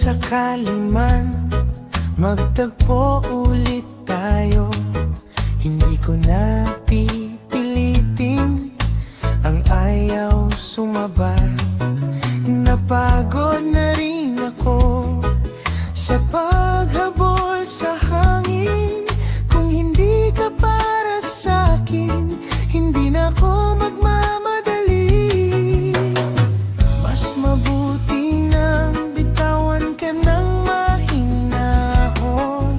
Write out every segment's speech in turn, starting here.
sakali man magtagpo ulit tayo, hindi ko na pipilitin ang ayaw sumabay. Napagod na rin ako sa paghabol sa hangin. Kung hindi ka para sa'kin, hindi na ako magmamadali. Mas mabuti nang bitawan ka ng mahinahon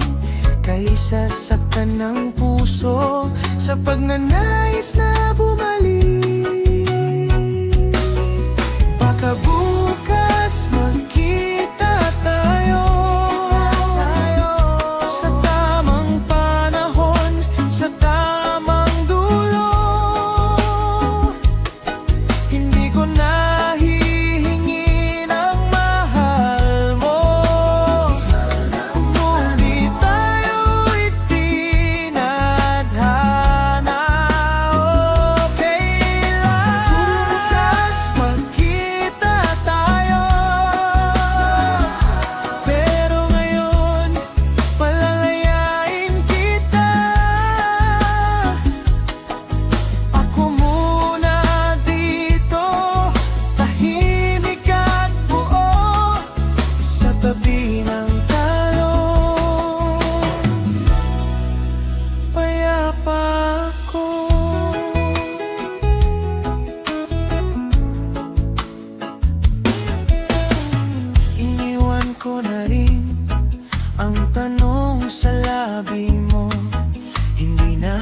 kaysa saktan ng puso sa pagnanais na bumalik. Baka bukas magkita tayo sa tamang panahon, sa tamang dulo. Hindi ko na hihingi ng mahal mo, ngunit tayo'y tinadhana. Okay lang, bukas magkita tayo, pero ngayon palalayain kita. Ako muna dito, tahimik at buo sa tabi ng talon. Payapa ako. Iniwan ko na rin ang tanong sa labi mo. Hindi na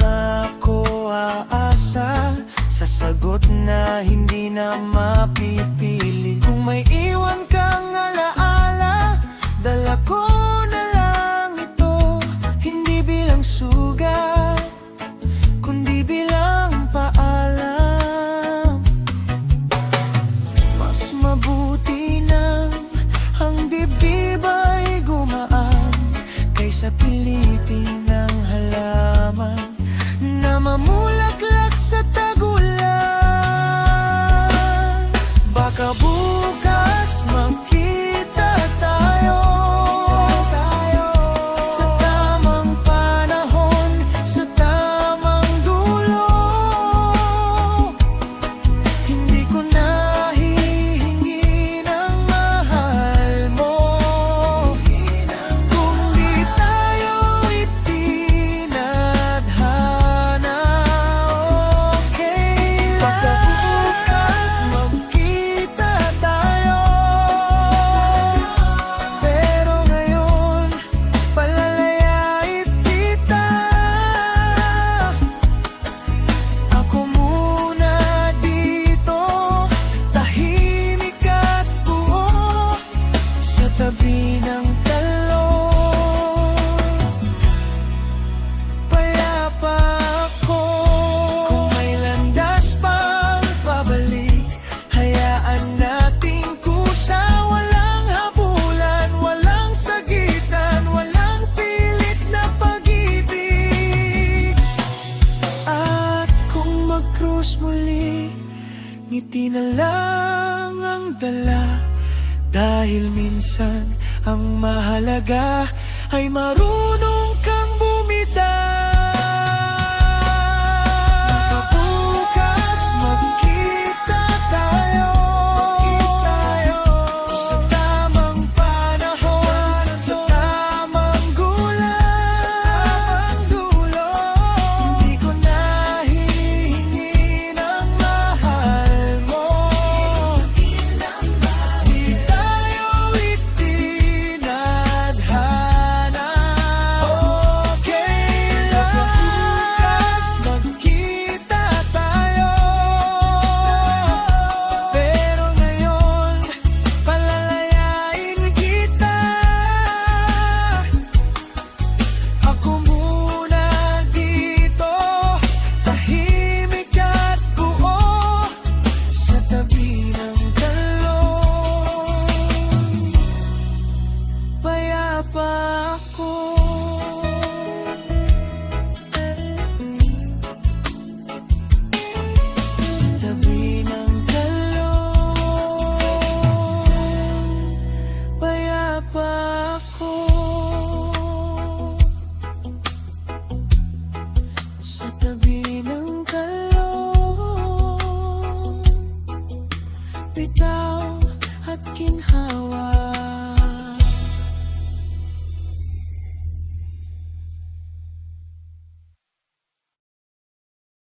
ako aasa sa sagot na hindi na mapipili. Kung may iwan kang alaala, dala ko na lang ito. Hindi bilang sugat, kundi bilang paalam. Mas mabuti nang ang dibdib ay gumaan kaysa pilitin ng halaman na mamulaklak sa tagulan. Baka bukas magkita tayo sa tamang panahon, sa tamang dulo. Hindi ko na hihingi ng mahal mo, kung di tayo'y tinadhana. Okay lang, baka bukas magkita tayo, pero ngayon palalayain kita. Ako muna dito, tahimik at buo sa tabi ng talon. Payapa ako. Kung may landas pang pabalik, hayaan nating kusa. Walang habulan, walang sagitan, walang pilit na pag-ibig. At kung mag-cruise muli, ngiti na lang ang dala. Dahil minsan ang mahalaga ay marunong